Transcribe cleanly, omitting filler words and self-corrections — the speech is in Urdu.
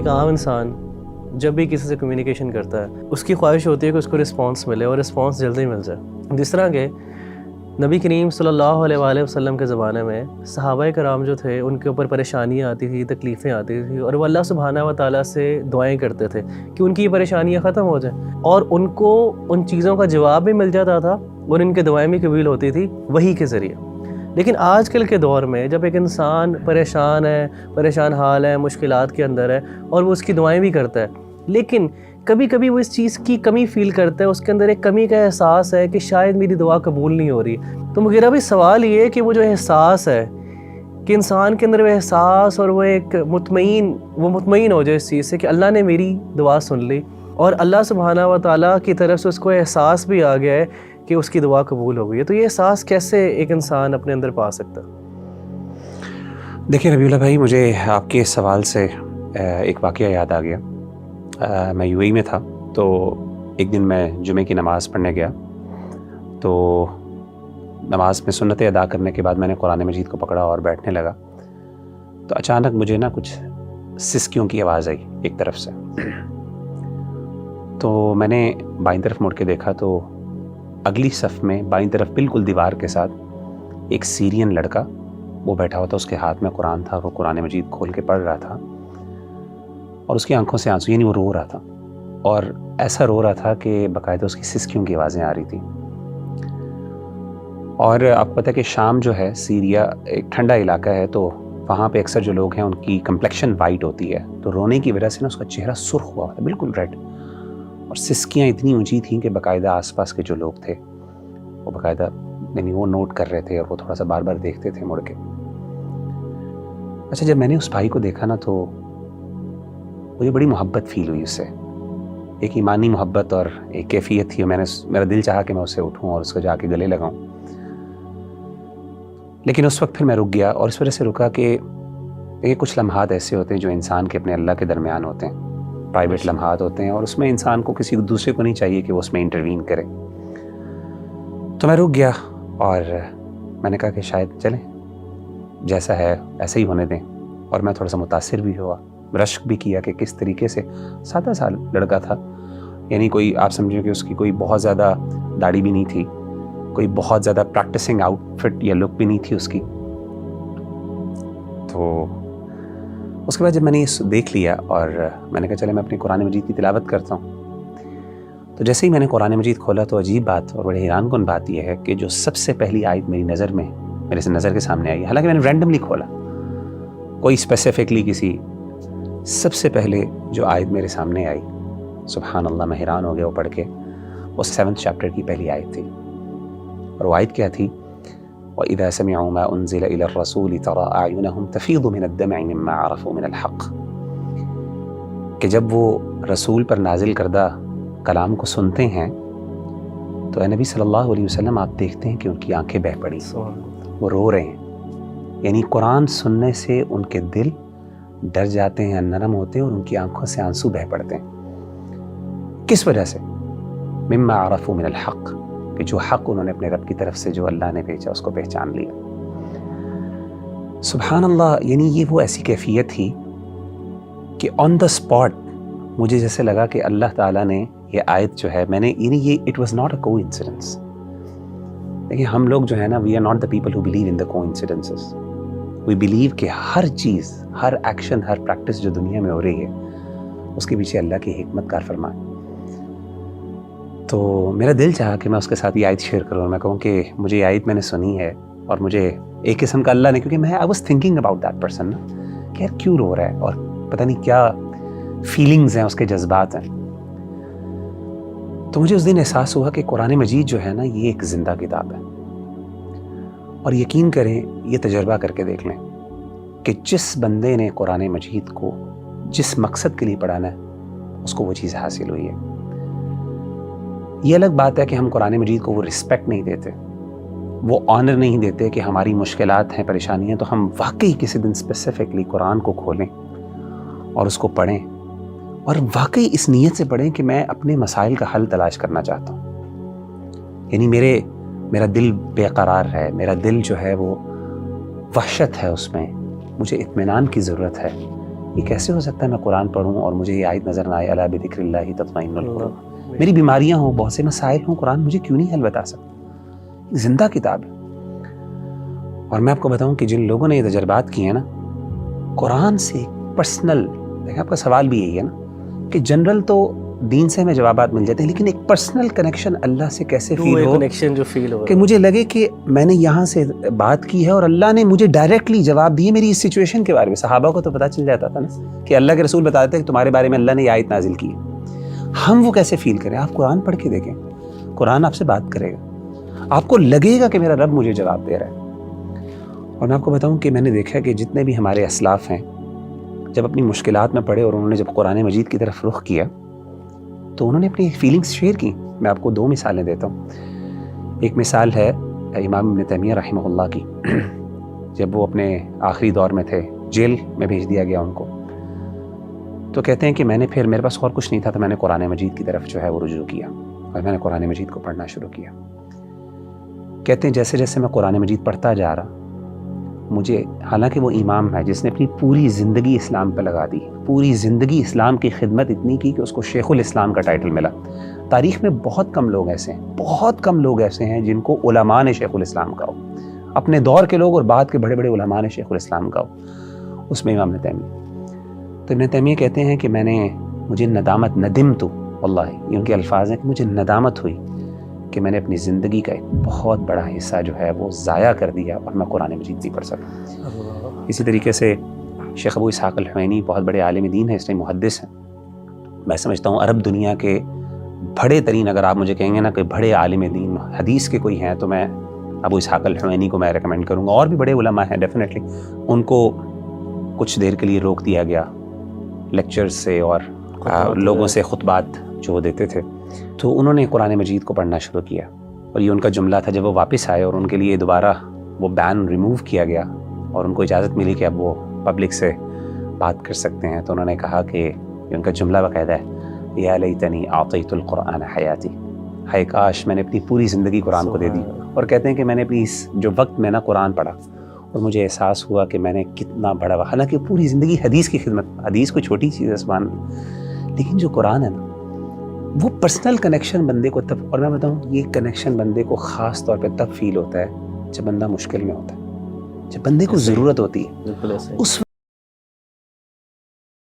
ایک عام انسان جب بھی کسی سے کمیونیکیشن کرتا ہے اس کی خواہش ہوتی ہے کہ اس کو رسپانس ملے اور رسپانس جلدی مل جائے. جس طرح کہ نبی کریم صلی اللہ علیہ وآلہ وسلم کے زمانے میں صحابہ کرام جو تھے ان کے اوپر پریشانیاں آتی تھی، تکلیفیں آتی تھیں، اور وہ اللہ سبحانہ و تعالیٰ سے دعائیں کرتے تھے کہ ان کی یہ پریشانیاں ختم ہو جائیں، اور ان کو ان چیزوں کا جواب بھی مل جاتا تھا اور ان کے دعائیں بھی قبول ہوتی تھی وحی کے ذریعے. لیکن آج کل کے دور میں جب ایک انسان پریشان حال ہے، مشکلات کے اندر ہے، اور وہ اس کی دعائیں بھی کرتا ہے، لیکن کبھی کبھی وہ اس چیز کی کمی فیل کرتا ہے، اس کے اندر ایک کمی کا احساس ہے کہ شاید میری دعا قبول نہیں ہو رہی. تو مغیرہ بھی سوال یہ ہے کہ وہ جو احساس ہے کہ انسان کے اندر وہ احساس اور وہ ایک مطمئن ہو جائے اس چیز سے کہ اللہ نے میری دعا سن لی اور اللہ سبحانہ و تعالیٰ کی طرف سے اس کو احساس بھی آ گیا ہے کہ اس کی دعا قبول ہو گئی ہے. تو یہ احساس کیسے ایک انسان اپنے اندر پا سکتا ہے؟ دیکھیں ربیع اللہ بھائی، مجھے آپ کے سوال سے ایک واقعہ یاد آ گیا. میں UAE میں تھا، تو ایک دن میں جمعے کی نماز پڑھنے گیا. تو نماز میں سنتیں ادا کرنے کے بعد میں نے قرآن مجید کو پکڑا اور بیٹھنے لگا. تو اچانک مجھے کچھ سسکیوں کی آواز آئی ایک طرف سے. تو میں نے بائیں طرف مڑ کے دیکھا تو اگلی صف میں بائیں طرف بالکل دیوار کے ساتھ ایک سیرین لڑکا وہ بیٹھا ہوا تھا. اس کے ہاتھ میں قرآن تھا، وہ قرآن مجید کھول کے پڑھ رہا تھا اور اس کی آنکھوں سے آنسو، یعنی وہ رو رہا تھا، اور ایسا رو رہا تھا کہ باقاعدہ اس کی سسکیوں کی آوازیں آ رہی تھیں. اور آپ کو پتہ ہے کہ شام جو ہے، سیریا ایک ٹھنڈا علاقہ ہے، تو وہاں پہ اکثر جو لوگ ہیں ان کی کمپلیکشن وائٹ ہوتی ہے. تو رونے کی وجہ سے اس کا چہرہ سرخ ہوا تھا، بالکل ریڈ، اور سسکیاں اتنی اونچی تھیں کہ باقاعدہ آس پاس کے جو لوگ تھے وہ باقاعدہ یعنی وہ نوٹ کر رہے تھے اور وہ تھوڑا سا بار بار دیکھتے تھے مڑ کے. اچھا، جب میں نے اس بھائی کو دیکھا تو مجھے بڑی محبت فیل ہوئی اس سے، ایک ایمانی محبت اور ایک کیفیت تھی. میرا دل چاہا کہ میں اسے اٹھوں اور اس کو جا کے گلے لگاؤں. لیکن اس وقت پھر میں رک گیا، اور اس وجہ سے رکا کہ کچھ لمحات ایسے ہوتے ہیں جو انسان کے اپنے اللہ کے درمیان ہوتے ہیں، پرائیویٹ لمحات ہوتے ہیں، اور اس میں انسان کو کسی دوسرے کو نہیں چاہیے کہ وہ اس میں انٹروین کرے. تو میں رک گیا اور میں نے کہا کہ شاید چلیں، جیسا ہے ایسا ہی ہونے دیں. اور میں تھوڑا سا متاثر بھی ہوا، رشک بھی کیا کہ کس طریقے سے 7 سال لڑکا تھا، یعنی کوئی آپ سمجھیں کہ اس کی کوئی بہت زیادہ داڑھی بھی نہیں تھی، کوئی بہت زیادہ پریکٹسنگ آؤٹ فٹ یا لک بھی نہیں تھی اس کی. تو اس کے بعد جب میں نے یہ دیکھ لیا اور میں نے کہا چلے میں اپنی قرآن مجید کی تلاوت کرتا ہوں. تو جیسے ہی میں نے قرآن مجید کھولا تو عجیب بات اور بڑے حیران کن بات یہ ہے کہ جو سب سے پہلی آیت میرے سے نظر کے سامنے آئی، حالانکہ میں نے رینڈملی کھولا، کوئی اسپیسیفکلی کسی، سب سے پہلے جو آیت میرے سامنے آئی، سبحان اللہ، میں حیران ہو گیا وہ پڑھ کے. وہ 7 چیپٹر کی پہلی آیت تھی، اور وہ آیت کیا تھی؟ وَإِذَا سَمِعُوا مَا أُنزِلَ إِلَى الرَّسُولِ تَرَىٰ أَعْيُنَهُمْ تَفِيضُ مِنَ الدَّمْعِ مِمَّا عَرَفُوا مِنَ الْحَقِّ. کہ جب وہ رسول پر نازل کردہ کلام کو سنتے ہیں تو اے نبی صلی اللہ علیہ وسلم آپ دیکھتے ہیں کہ ان کی آنکھیں بہہ پڑی، وہ رو رہے ہیں. یعنی قرآن سننے سے ان کے دل ڈر جاتے ہیں، نرم ہوتے ہیں، اور ان کی آنکھوں سے آنسو بہہ پڑتے ہیں. کس وجہ سے؟ مما عرفوا من الحق، کہ جو حق انہوں نے اپنے رب کی طرف سے جو اللہ نے بھیجا اس کو پہچان لیا. سبحان اللہ، یعنی یہ وہ ایسی کیفیت تھی کہ آن دا اسپاٹ مجھے جیسے لگا کہ اللہ تعالیٰ نے یہ آیت جو ہے، میں نے یعنی یہ اٹ واز ناٹ اے کو انسیڈنس. دیکھیں ہم لوگ جو ہے نا، we are not the people who believe in the coincidences. We believe کہ ہر چیز، ہر ایکشن، ہر پریکٹس جو دنیا میں ہو رہی ہے اس کے پیچھے اللہ کی حکمت کار فرمان. تو میرا دل چاہا کہ میں اس کے ساتھ یہ آیت شیئر کروں، اور میں کہوں کہ مجھے یہ آیت میں نے سنی ہے، اور مجھے ایک قسم کا اللہ نے، کیونکہ میں I was thinking about that person نا، کہ یار کیوں رو رہا ہے، اور پتہ نہیں کیا فیلنگز ہیں، اس کے جذبات ہیں. تو مجھے اس دن احساس ہوا کہ قرآن مجید جو ہے نا، یہ ایک زندہ کتاب ہے. اور یقین کریں، یہ تجربہ کر کے دیکھ لیں کہ جس بندے نے قرآن مجید کو جس مقصد کے لیے پڑھانا ہے اس کو وہ چیز حاصل ہوئی ہے. یہ الگ بات ہے کہ ہم قرآن مجید کو وہ رسپیکٹ نہیں دیتے، وہ آنر نہیں دیتے کہ ہماری مشکلات ہیں، پریشانیاں ہیں، تو ہم واقعی کسی دن اسپیسیفکلی قرآن کو کھولیں اور اس کو پڑھیں، اور واقعی اس نیت سے پڑھیں کہ میں اپنے مسائل کا حل تلاش کرنا چاہتا ہوں. یعنی میرا دل بے قرار ہے، میرا دل جو ہے وہ وحشت ہے، اس میں مجھے اطمینان کی ضرورت ہے. یہ کیسے ہو سکتا ہے میں قرآن پڑھوں اور مجھے یہ آیت نظر نہ آئے الا بذکر اللہ تطمئن القلوب، میری بیماریاں ہوں، بہت سے مسائل ہوں، قرآن مجھے کیوں نہیں حل بتا سکتا؟ ایک زندہ کتاب ہے۔ اور میں آپ کو بتاؤں کہ جن لوگوں نے یہ تجربات کیے ہیں نا، قرآن سے پرسنل، دیکھیں آپ کا سوال بھی یہی ہے نا کہ جنرل تو دین سے ہمیں جوابات مل جاتے ہیں، لیکن ایک پرسنل کنیکشن اللہ سے کیسے فیل ہو، کنیکشن جو فیل ہو کہ مجھے لگے کہ میں نے یہاں سے بات کی ہے اور اللہ نے مجھے ڈائریکٹلی جواب دیے میری اس سچویشن کے بارے میں۔ صحابہ کو تو پتہ چل جاتا تھا نا کہ اللہ کے رسول بتاتے تھے کہ تمہارے بارے میں اللہ نے یہ آیت نازل کی ہے، ہم وہ کیسے فیل کریں؟ آپ قرآن پڑھ کے دیکھیں، قرآن آپ سے بات کرے گا، آپ کو لگے گا کہ میرا رب مجھے جواب دے رہا ہے۔ اور میں آپ کو بتاؤں کہ میں نے دیکھا کہ جتنے بھی ہمارے اسلاف ہیں، جب اپنی مشکلات میں پڑے اور انہوں نے جب قرآن مجید کی طرف رخ کیا تو انہوں نے اپنی فیلنگز شیئر کی۔ میں آپ کو 2 مثالیں دیتا ہوں۔ ایک مثال ہے امام ابن تیمیہ رحمہ اللہ کی، جب وہ اپنے آخری دور میں تھے، جیل میں بھیج دیا گیا ان کو، تو کہتے ہیں کہ میں نے پھر، میرے پاس اور کچھ نہیں تھا تو میں نے قرآن مجید کی طرف جو ہے وہ رجوع کیا اور میں نے قرآن مجید کو پڑھنا شروع کیا۔ کہتے ہیں جیسے جیسے میں قرآن مجید پڑھتا جا رہا، مجھے، حالانکہ وہ امام ہے جس نے اپنی پوری زندگی اسلام پہ لگا دی، پوری زندگی اسلام کی خدمت اتنی کی کہ اس کو شیخ الاسلام کا ٹائٹل ملا۔ تاریخ میں بہت کم لوگ ایسے ہیں، بہت کم لوگ ایسے ہیں جن کو علماء نے شیخ الاسلام کہا ہو، اپنے دور کے لوگ اور بعد کے بڑے بڑے علماء نے شیخ الاسلام کہا ہو، اس میں امام ابن تیمیہ۔ تو ابن تیمیہ کہتے ہیں کہ مجھے ندامت، ندمت واللہ، یہ ان کے الفاظ ہیں کہ مجھے ندامت ہوئی کہ میں نے اپنی زندگی کا ایک بہت بڑا حصہ جو ہے وہ ضائع کر دیا اور میں قرآن مجید نہیں پڑھ سکا۔ اسی طریقے سے شیخ ابو اسحاق الحوینی بہت بڑے عالم دین ہیں، اس ٹائم محدث ہیں۔ میں سمجھتا ہوں عرب دنیا کے بڑے ترین، اگر آپ مجھے کہیں گے نا کہ بڑے عالم دین حدیث کے کوئی ہیں، تو میں ابو اسحاق الحوینی کو میں ریکمینڈ کروں گا۔ اور بھی بڑے علماء ہیں ڈیفینیٹلی، ان کو کچھ دیر کے لیے روک دیا گیا لیکچرز سے اور لوگوں سے خطبات جو دیتے تھے، تو انہوں نے قرآن مجید کو پڑھنا شروع کیا۔ اور یہ ان کا جملہ تھا جب وہ واپس آئے اور ان کے لیے دوبارہ وہ بین ریموو کیا گیا اور ان کو اجازت ملی کہ اب وہ پبلک سے بات کر سکتے ہیں، تو انہوں نے کہا کہ یہ ان کا جملہ باقاعدہ ہے، یا لیتنی اعطیت القرآن حیاتی، ہائے کاش میں نے اپنی پوری زندگی قرآن کو دے دی۔ اور کہتے ہیں کہ میں نے اپنی اس جو وقت میں نا قرآن پڑھا اور مجھے احساس ہوا کہ میں نے کتنا بڑا، حالانکہ پوری زندگی حدیث کی خدمت، حدیث کوئی چھوٹی چیز ہے سبحان اللہ، لیکن جو قرآن ہے نا وہ پرسنل کنیکشن بندے کو تب، اور میں بتاؤں یہ کنیکشن بندے کو خاص طور پہ تب فیل ہوتا ہے جب بندہ مشکل میں ہوتا ہے، جب بندے کو ضرورت ہوتی ہے، اس